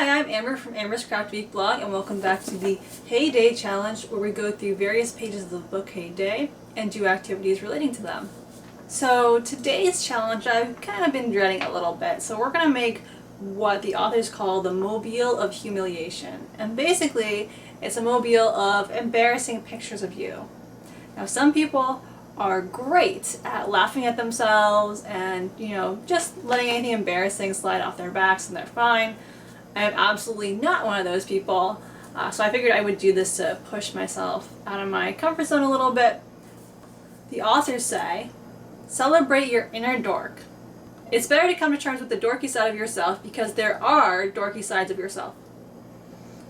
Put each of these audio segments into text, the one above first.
Hi, I'm Amber from Amber's Craft Week blog, and welcome back to the Hey Day Challenge, where we go through various pages of the book Hey Day and do activities relating to them. So today's challenge I've kind of been dreading a little bit, so we're going to make what the authors call the Mobile of Humiliation. And basically, it's a mobile of embarrassing pictures of you. Now some people are great at laughing at themselves and, just letting anything embarrassing slide off their backs and they're fine. I am absolutely not one of those people, so I figured I would do this to push myself out of my comfort zone a little bit. The authors say, celebrate your inner dork. It's better to come to terms with the dorky side of yourself because there are dorky sides of yourself.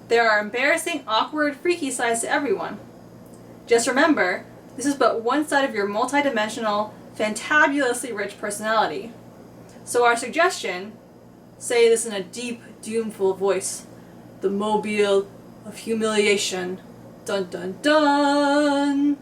There are embarrassing, awkward, freaky sides to everyone. Just remember, this is but one side of your multidimensional, fantabulously rich personality. So our suggestion, say this in a deep, doomful voice, the Mobile of Humiliation. Dun dun dun!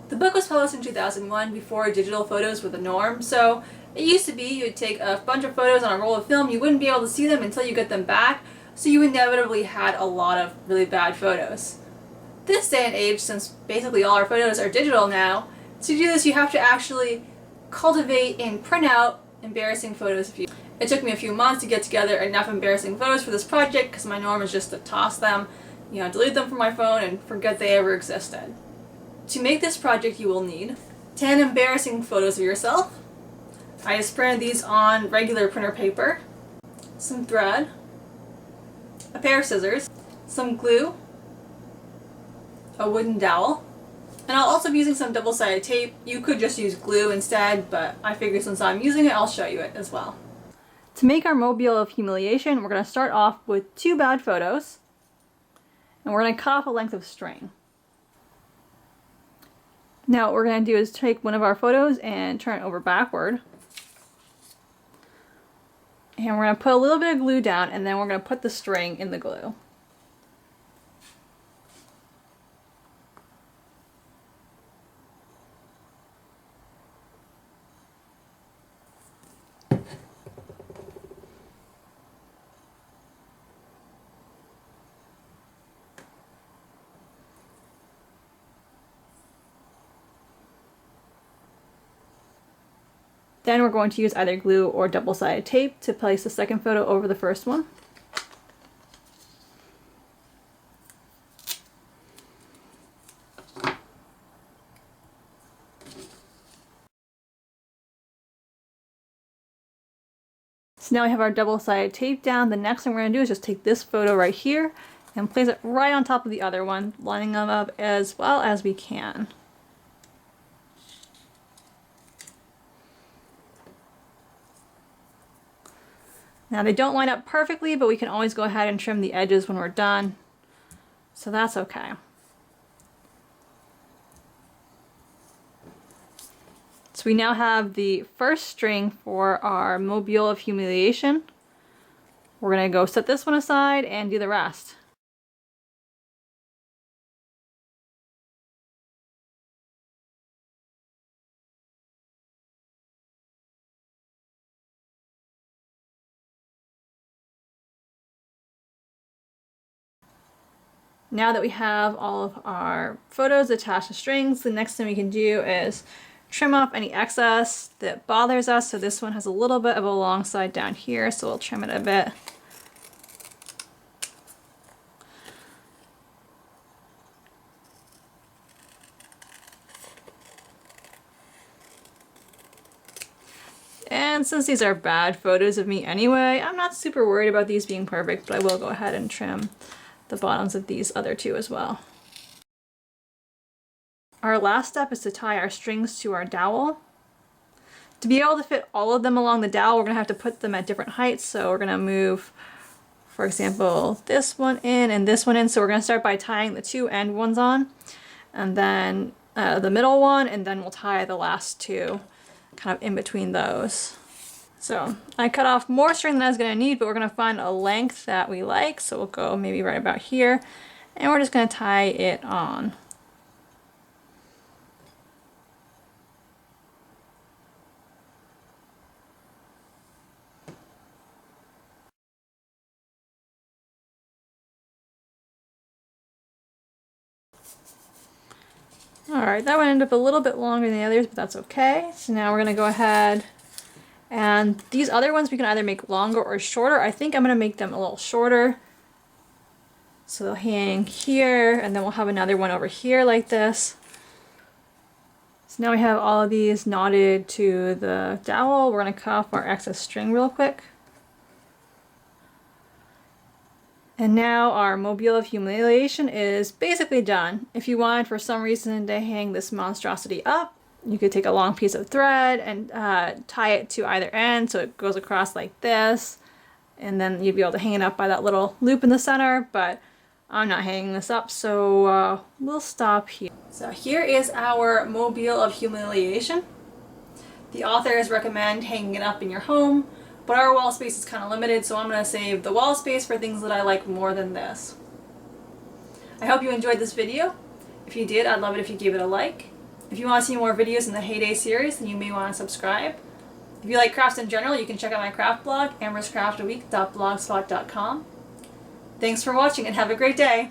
The book was published in 2001 before digital photos were the norm, so it used to be you'd take a bunch of photos on a roll of film, you wouldn't be able to see them until you get them back, so you inevitably had a lot of really bad photos. This day and age, since basically all our photos are digital now, to do this you have to actually cultivate and print out embarrassing photos of you. It took me a few months to get together enough embarrassing photos for this project because my norm is just to toss them, delete them from my phone and forget they ever existed. To make this project you will need 10 embarrassing photos of yourself. I just printed these on regular printer paper, some thread, a pair of scissors, some glue, a wooden dowel, and I'll also be using some double-sided tape. You could just use glue instead, but I figured since I'm using it, I'll show you it as well. To make our Mobile of Humiliation, we're going to start off with 2 bad photos, and we're going to cut off a length of string. Now what we're going to do is take one of our photos and turn it over backward. And we're going to put a little bit of glue down, and then we're going to put the string in the glue. Then we're going to use either glue or double-sided tape to place the second photo over the first one. So now we have our double-sided tape down. The next thing we're going to do is just take this photo right here and place it right on top of the other one, lining them up as well as we can. Now they don't line up perfectly, but we can always go ahead and trim the edges when we're done, so that's okay. So we now have the first string for our Mobile of Humiliation. We're going to go set this one aside and do the rest. Now that we have all of our photos attached to strings, the next thing we can do is trim off any excess that bothers us. So this one has a little bit of a long side down here, so we'll trim it a bit. And since these are bad photos of me anyway, I'm not super worried about these being perfect, but I will go ahead and trim the bottoms of these other 2 as well. Our last step is to tie our strings to our dowel. To be able to fit all of them along the dowel, we're going to have to put them at different heights. So we're going to move, for example, this one in and this one in. So we're going to start by tying the 2 end ones on, and then the middle one, and then we'll tie the last 2 kind of in between those. So I cut off more string than I was going to need, but we're going to find a length that we like. So we'll go maybe right about here, and we're just going to tie it on. Alright, that one ended up a little bit longer than the others, but that's okay. So now we're going to go ahead, and these other ones we can either make longer or shorter. I think I'm going to make them a little shorter. So they'll hang here, and then we'll have another one over here like this. So now we have all of these knotted to the dowel. We're going to cut off our excess string real quick. And now our Mobile of Humiliation is basically done. If you wanted for some reason to hang this monstrosity up, you could take a long piece of thread and tie it to either end so it goes across like this. And then you'd be able to hang it up by that little loop in the center, but I'm not hanging this up, so we'll stop here. So here is our Mobile of Humiliation. The authors recommend hanging it up in your home, but our wall space is kind of limited, so I'm going to save the wall space for things that I like more than this. I hope you enjoyed this video. If you did, I'd love it if you gave it a like. If you want to see more videos in the Heyday series, then you may want to subscribe. If you like crafts in general, you can check out my craft blog, amberscraftweek.blogspot.com. Thanks for watching and have a great day!